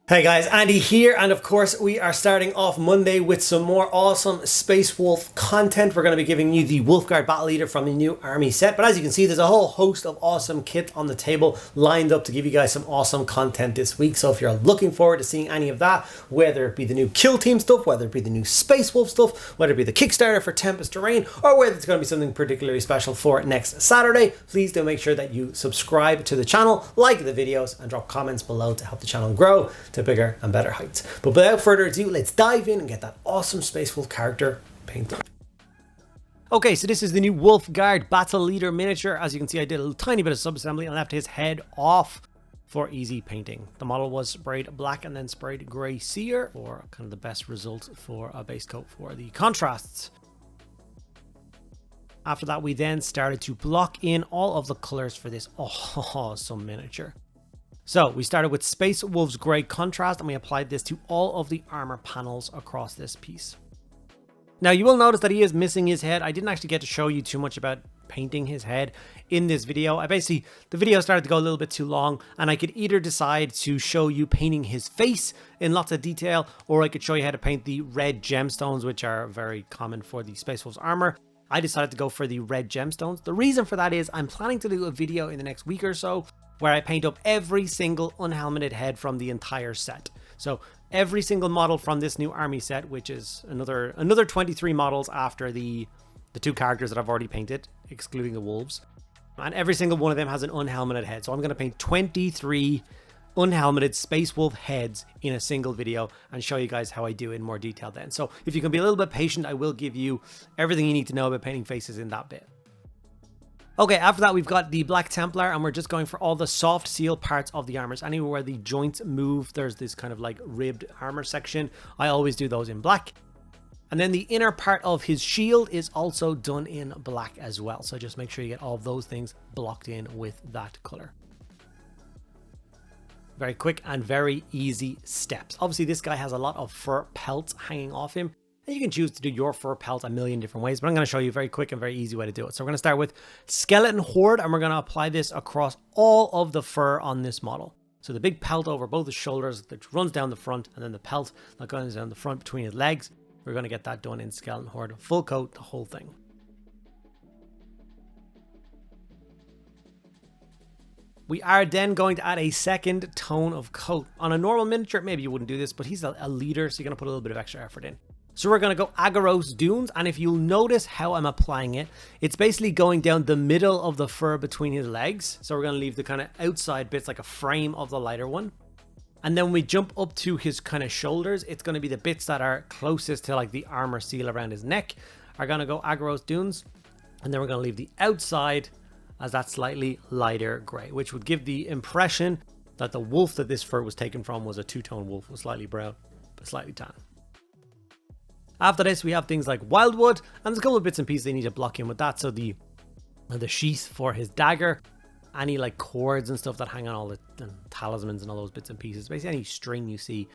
Hey guys, Andy here, and of course we are starting off Monday with some more awesome Space Wolf content. We're going to be giving you the Wolfguard Battle Leader from the new army set, but as you can see there's a whole host of awesome kit on the table lined up to give you guys some awesome content this week. So if you're looking forward to seeing any of that, whether it be the new Kill Team stuff, whether it be the new Space Wolf stuff, whether it be the Kickstarter for Tempest Terrain, or whether it's going to be something particularly special for next Saturday, please do make sure that you subscribe to the channel, like the videos, and drop comments below to help the channel grow to bigger and better heights. But without further ado, let's dive in and get that awesome Space Wolf character painted. Okay, so this is the new Wolfguard Battle Leader miniature. As you can see, I did a tiny bit of sub-assembly and left his head off for easy painting. The model was sprayed black and then sprayed grey sear, or kind of the best result for a base coat for the contrasts. After that, we then started to block in all of the colors for this awesome miniature. So we started with Space Wolf's Grey contrast and we applied this to all of the armor panels across this piece. Now you will notice that he is missing his head. I didn't actually get to show you too much about painting his head in this video. The video started to go a little bit too long, and I could either decide to show you painting his face in lots of detail, or I could show you how to paint the red gemstones, which are very common for the Space Wolf's armor. I decided to go for the red gemstones. The reason for that is I'm planning to do a video in the next week or so where I paint up every single unhelmeted head from the entire set. So every single model from this new army set, which is another 23 models after the two characters that I've already painted, excluding the wolves. And every single one of them has an unhelmeted head. So I'm going to paint 23 unhelmeted Space Wolf heads in a single video and show you guys how I do in more detail then. So if you can be a little bit patient, I will give you everything you need to know about painting faces in that bit. Okay, after that we've got the Black Templar, and we're just going for all the soft seal parts of the armors. Anywhere where the joints move, there's this kind of like ribbed armor section. I always do those in black. And then the inner part of his shield is also done in black as well. So just make sure you get all of those things blocked in with that color. Very quick and very easy steps. Obviously this guy has a lot of fur pelts hanging off him. You can choose to do your fur pelt a million different ways, but I'm going to show you a very quick and very easy way to do it. So we're going to start with Skeleton Horde, and we're going to apply this across all of the fur on this model. So the big pelt over both the shoulders that runs down the front, and then the pelt that goes down the front between his legs. We're going to get that done in Skeleton Horde, full coat, the whole thing. We are then going to add a second tone of coat. On a normal miniature, maybe you wouldn't do this, but he's a leader, so you're going to put a little bit of extra effort in. So we're going to go Agaros Dunes, and if you'll notice how I'm applying it, it's basically going down the middle of the fur between his legs. So we're going to leave the kind of outside bits like a frame of the lighter one. And then when we jump up to his kind of shoulders, it's going to be the bits that are closest to like the armor seal around his neck are going to go Agaros Dunes. And then we're going to leave the outside as that slightly lighter gray, which would give the impression that the wolf that this fur was taken from was a two-tone wolf with slightly brown, but slightly tan. After this, we have things like Wildwood, and there's a couple of bits and pieces they need to block in with that. So the sheath for his dagger, any like cords and stuff that hang on all the talismans and all those bits and pieces. Basically any string you see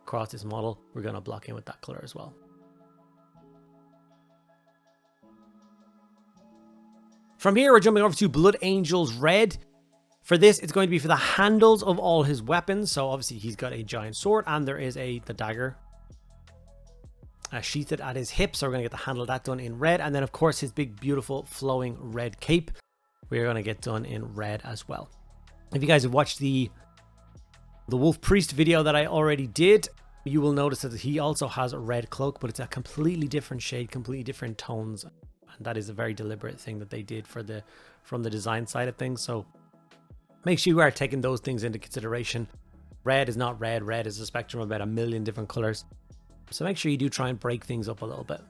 across this model, we're going to block in with that color as well. From here, we're jumping over to Blood Angel's Red. For this, it's going to be for the handles of all his weapons. So obviously he's got a giant sword, and there is the dagger sheathed at his hip, so we're going to get the handle of that done in red. And then of course his big beautiful flowing red cape, we're going to get done in red as well. If you guys have watched the Wolf Priest video that I already did, you will notice that he also has a red cloak, but it's a completely different shade, completely different tones, and that is a very deliberate thing that they did from the design side of things. So make sure you are taking those things into consideration. Red is not red. Red is a spectrum of about a million different colors. So make sure you do try and break things up a little bit.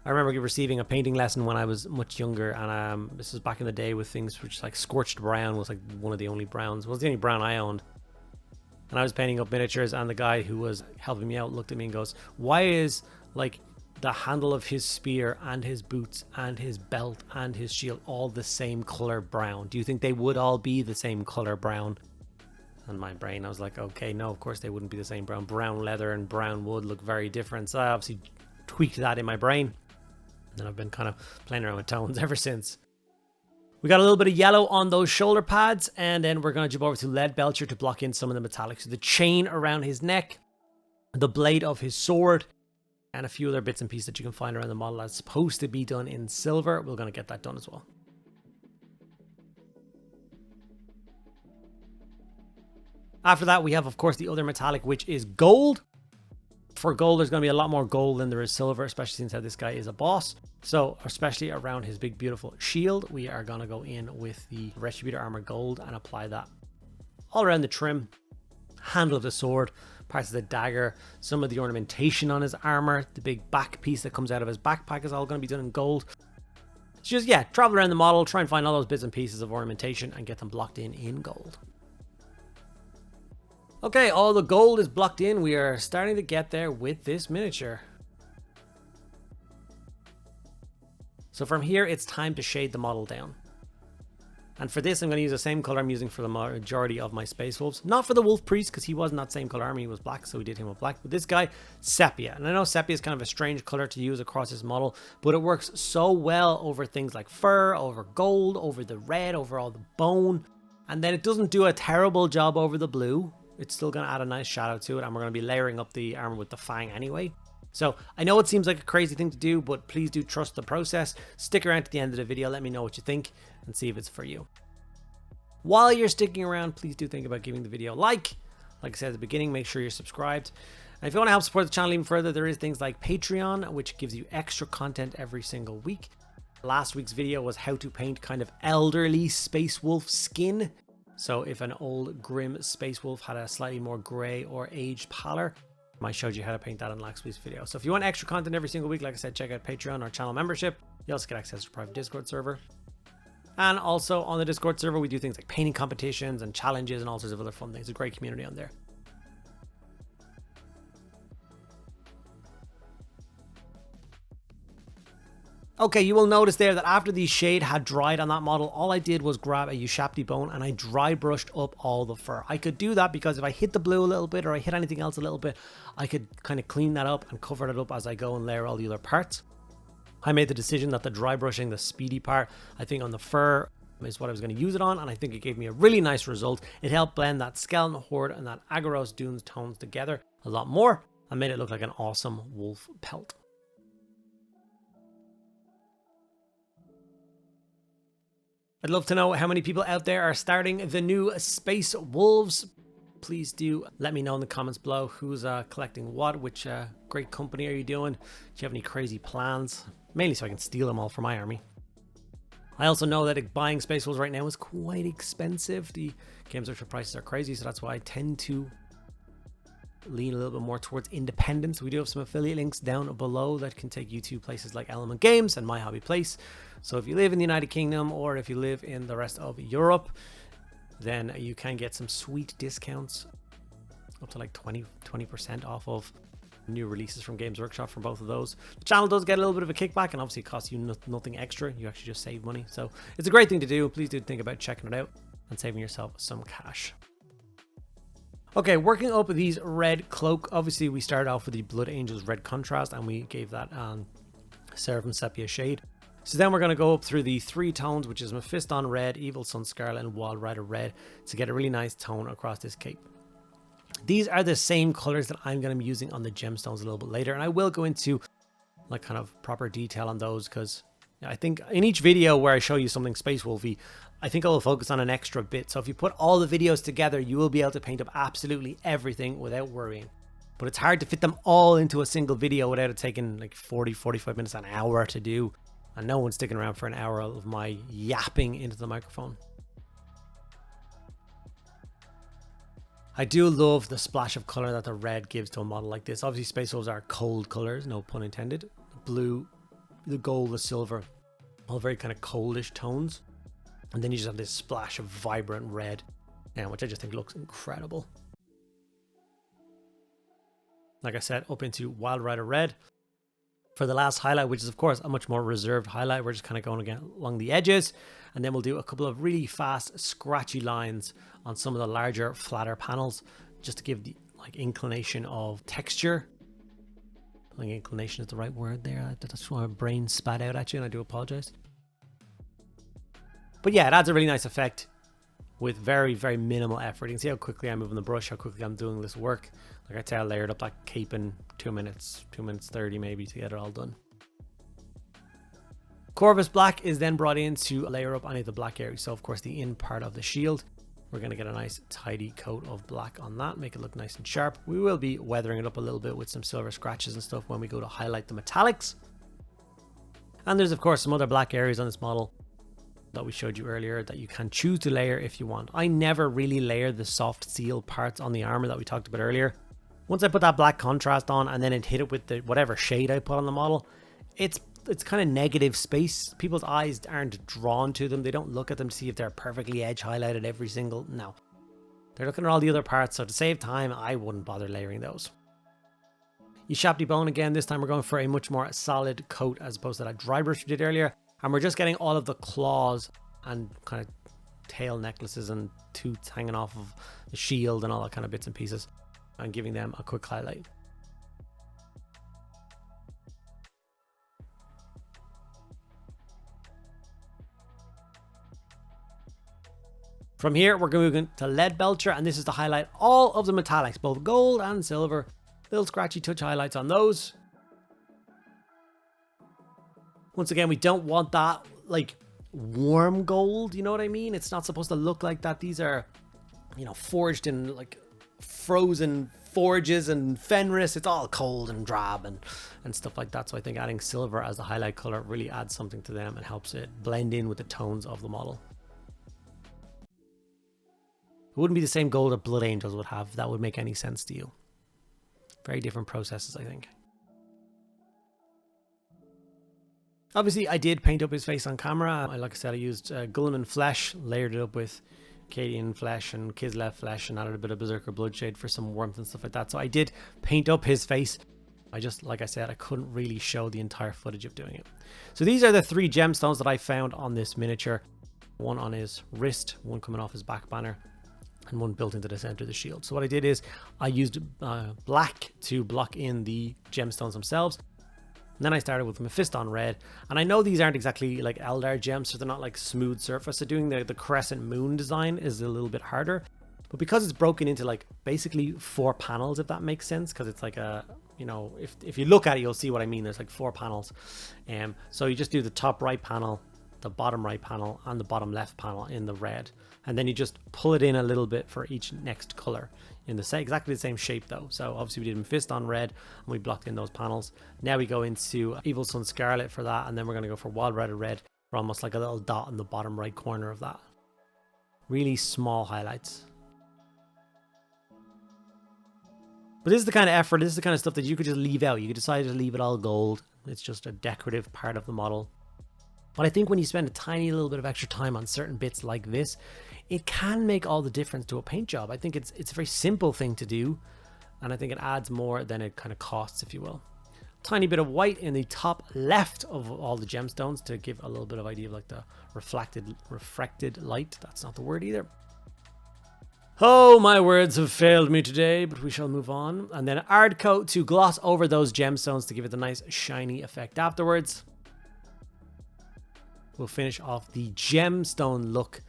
I remember receiving a painting lesson when I was much younger, and this was back in the day with things which like scorched brown was like one of the only browns. It was the only brown I owned. And I was painting up miniatures, and the guy who was helping me out looked at me and goes, "Why is like the handle of his spear and his boots and his belt and his shield all the same color brown? Do you think they would all be the same color brown?" And my brain, I was like, okay, no, of course they wouldn't be the same brown. Brown leather and brown wood look very different. So I obviously tweaked that in my brain. And I've been kind of playing around with tones ever since. We got a little bit of yellow on those shoulder pads, and then we're going to jump over to Lead Belcher to block in some of the metallics. So the chain around his neck, the blade of his sword, and a few other bits and pieces that you can find around the model that's supposed to be done in silver. We're going to get that done as well. After that, we have, of course, the other metallic, which is gold. For gold, there's going to be a lot more gold than there is silver, especially since this guy is a boss. So, especially around his big, beautiful shield, we are going to go in with the Retributor Armor Gold and apply that all around the trim, handle of the sword, parts of the dagger, some of the ornamentation on his armor, the big back piece that comes out of his backpack is all going to be done in gold. It's just, yeah, travel around the model, try and find all those bits and pieces of ornamentation and get them blocked in gold. Okay, all the gold is blocked in. We are starting to get there with this miniature. So from here, it's time to shade the model down. And for this, I'm going to use the same color I'm using for the majority of my Space Wolves. Not for the Wolf Priest, because he wasn't that same color army. He was black, so we did him with black. But this guy, Sepia. And I know Sepia is kind of a strange color to use across this model, but it works so well over things like fur, over gold, over the red, over all the bone. And then it doesn't do a terrible job over the blue. It's still going to add a nice shadow to it, and we're going to be layering up the armor with the fang anyway. So I know it seems like a crazy thing to do, but please do trust the process. Stick around to the end of the video, let me know what you think, and see if it's for you. While you're sticking around, please do think about giving the video a like. Like I said at the beginning, make sure you're subscribed. And if you want to help support the channel even further, there is things like Patreon, which gives you extra content every single week. Last week's video was how to paint kind of elderly Space Wolf skin. So if an old grim Space Wolf had a slightly more grey or aged pallor, I showed you how to paint that in last week's video. So if you want extra content every single week, like I said, check out Patreon or channel membership. You also get access to a private Discord server. And also on the Discord server, we do things like painting competitions and challenges and all sorts of other fun things. It's a great community on there. Okay, you will notice there that after the shade had dried on that model, all I did was grab a Ushabti bone and I dry brushed up all the fur. I could do that because if I hit the blue a little bit or I hit anything else a little bit, I could kind of clean that up and cover it up as I go and layer all the other parts. I made the decision that the dry brushing, the speedy part, I think on the fur is what I was going to use it on, and I think it gave me a really nice result. It helped blend that Skeleton Horde and that Agaros Dunes tones together a lot more and made it look like an awesome wolf pelt. I'd love to know how many people out there are starting the new Space Wolves. Please do let me know in the comments below who's collecting what, which great company are you doing? Do you have any crazy plans? Mainly so I can steal them all for my army. I also know that buying Space Wolves right now is quite expensive. The Games Workshop prices are crazy, so that's why I tend to lean a little bit more towards independence. We do have some affiliate links down below that can take you to places like Element Games and My Hobby Place. So if you live in the United Kingdom or if you live in the rest of Europe, then you can get some sweet discounts up to like 20% off of new releases from Games Workshop from both of those. The channel does get a little bit of a kickback, and obviously it costs you nothing extra. You actually just save money. So it's a great thing to do. Please do think about checking it out and saving yourself some cash. Okay, working up these red cloak. Obviously we started off with the Blood Angels red contrast and we gave that Seraphim Sepia shade. So then we're going to go up through the three tones, which is Mephiston red, Evil Sun Scarlet, and Wild Rider red, to get a really nice tone across this cape. These are the same colors that I'm going to be using on the gemstones a little bit later, and I will go into like kind of proper detail on those, because I think in each video where I show you something Space Wolfy, I think I will focus on an extra bit. So if you put all the videos together, you will be able to paint up absolutely everything without worrying. But it's hard to fit them all into a single video without it taking like 40-45 minutes, an hour to do. And no one's sticking around for an hour of my yapping into the microphone. I do love the splash of color that the red gives to a model like this. Obviously Space Wolves are cold colors, no pun intended. The blue, the gold, the silver, all very kind of coldish tones. And then you just have this splash of vibrant red, which I just think looks incredible. Like I said, up into Wild Rider red. For the last highlight, which is of course a much more reserved highlight, we're just kind of going again along the edges, and then we'll do a couple of really fast scratchy lines on some of the larger flatter panels, just to give the like inclination of texture. I think inclination is the right word there. That's why my brain spat out at you, and I do apologize. But yeah, it adds a really nice effect with very, very minimal effort. You can see how quickly I'm moving the brush, how quickly I'm doing this work. Like I say, I layered up that cape in 2 minutes, 2 minutes 30 maybe to get it all done. Corvus Black is then brought in to layer up any of the black areas. So of course the in part of the shield, we're going to get a nice tidy coat of black on that, make it look nice and sharp. We will be weathering it up a little bit with some silver scratches and stuff when we go to highlight the metallics. And there's of course some other black areas on this model that we showed you earlier that you can choose to layer if you want. I never really layer the soft seal parts on the armor that we talked about earlier. Once I put that black contrast on and then it hit it with the whatever shade I put on the model, it's kind of negative space. People's eyes aren't drawn to them. They don't look at them to see if they're perfectly edge highlighted every single, no. They're looking at all the other parts, so to save time, I wouldn't bother layering those. You Shapty Bone again, this time we're going for a much more solid coat as opposed to that dry brush we did earlier. And we're just getting all of the claws and kind of tail necklaces and tooths hanging off of the shield and all that kind of bits and pieces and giving them a quick highlight. From here, we're moving to Lead Belcher, and this is to highlight all of the metallics, both gold and silver. Little scratchy touch highlights on those. Once again, we don't want that like warm gold, you know what I mean? It's not supposed to look like that. These are, you know, forged in like frozen forges and Fenris. It's all cold and drab and stuff like that. So I think adding silver as the highlight color really adds something to them and helps it blend in with the tones of the model. It wouldn't be the same gold that Blood Angels would have. That would make any sense to you. Very different processes, I think. Obviously, I did paint up his face on camera. Like I said, I used Gulliman flesh, layered it up with Cadian flesh and Kislev flesh, and added a bit of Berserker Bloodshade for some warmth and stuff like that. So I did paint up his face. I just, like I said, I couldn't really show the entire footage of doing it. So these are the 3 gemstones that I found on this miniature. One on his wrist, one coming off his back banner, and one built into the center of the shield. So what I did is I used black to block in the gemstones themselves. And then I started with Mephiston red, and I know these aren't exactly like Eldar gems, so they're not like smooth surface. So doing the crescent moon design is a little bit harder, but because it's broken into like basically 4 panels, if that makes sense, because it's like a, you know, if you look at it, you'll see what I mean. There's like 4 panels, so you just do the top right panel, the bottom right panel, and the bottom left panel in the red, and then you just pull it in a little bit for each next color in the same, exactly the same shape though. So obviously we did Mephiston red and we blocked in those panels. Now we go into Evil Sun Scarlet for that, and then we're going to go for Wild Red for almost like a little dot in the bottom right corner of that. Really small highlights. But this is the kind of effort, this is the kind of stuff that you could just leave out. You could decide to leave it all gold. It's just a decorative part of the model. But I think when you spend a tiny little bit of extra time on certain bits like this, it can make all the difference to a paint job. I think it's a very simple thing to do, and I think it adds more than it kind of costs, if you will. Tiny bit of white in the top left of all the gemstones to give a little bit of idea of like the refracted light. That's not the word either. Oh, my words have failed me today, but we shall move on. And then Ard Coat to gloss over those gemstones to give it the nice shiny effect afterwards. We'll finish off the gemstone look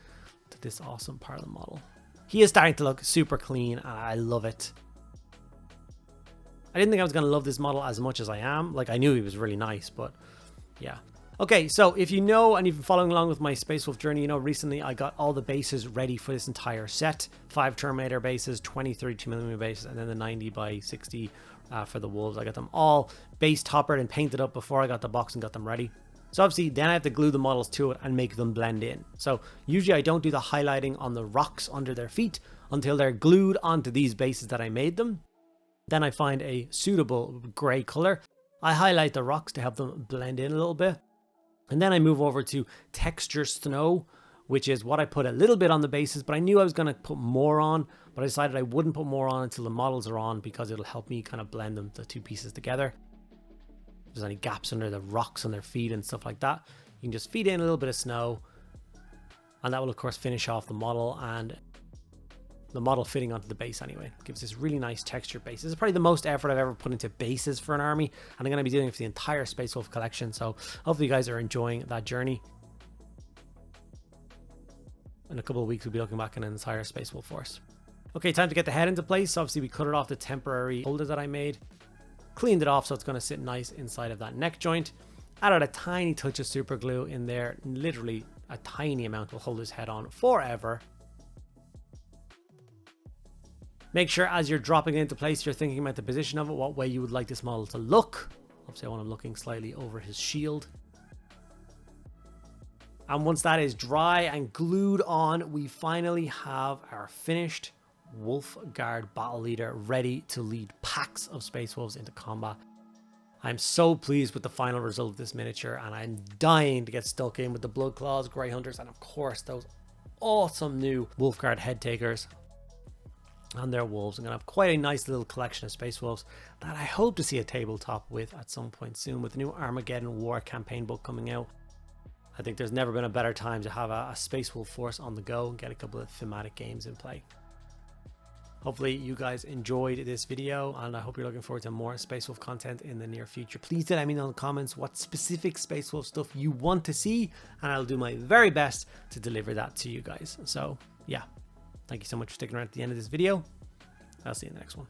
to this awesome part of the model. He is starting to look super clean, and I love it. I didn't think I was going to love this model as much as I am. Like, I knew he was really nice, but yeah. Okay, so if you know and you've been following along with my Space Wolf journey, you know recently I got all the bases ready for this entire set. 5 Terminator bases, 20 32mm bases, and then the 90 by 60 for the wolves. I got them all base toppered and painted up before I got the box and got them ready. So obviously then I have to glue the models to it and make them blend in. So usually I don't do the highlighting on the rocks under their feet until they're glued onto these bases that I made them. Then I find a suitable gray color. I highlight the rocks to help them blend in a little bit. And then I move over to Texture Snow, which is what I put a little bit on the bases, but I knew I was going to put more on, but I decided I wouldn't put more on until the models are on because it'll help me kind of blend them, the 2 pieces together. If there's any gaps under the rocks on their feet and stuff like that, you can just feed in a little bit of snow, and that will of course finish off the model, and the model fitting onto the base anyway. It gives this really nice texture base. This is probably the most effort I've ever put into bases for an army, and I'm going to be doing it for the entire Space Wolf collection, so hopefully you guys are enjoying that journey. in a couple of weeks we'll be looking back at an entire Space Wolf force. Okay, time to get the head into place. So obviously we cut it off the temporary holder that I made, cleaned it off so it's going to sit nice inside of that neck joint. Added a tiny touch of super glue in there, literally a tiny amount will hold his head on forever. Make sure as you're dropping it into place, you're thinking about the position of it, what way you would like this model to look. Obviously I want him looking slightly over his shield. And once that is dry and glued on, we finally have our finished Wolfguard battle leader ready to lead packs of Space Wolves into combat. I'm so pleased with the final result of this miniature, and I'm dying to get stuck in with the Blood Claws, Grey Hunters, and of course those awesome new Wolfguard head takers and their wolves. I'm going to have quite a nice little collection of Space Wolves that I hope to see a tabletop with at some point soon, with the new Armageddon War campaign book coming out. I think there's never been a better time to have a Space Wolf force on the go and get a couple of thematic games in play. Hopefully you guys enjoyed this video, and I hope you're looking forward to more Space Wolf content in the near future. Please let me know in the comments what specific Space Wolf stuff you want to see, and I'll do my very best to deliver that to you guys. So yeah, thank you so much for sticking around at the end of this video. I'll see you in the next one.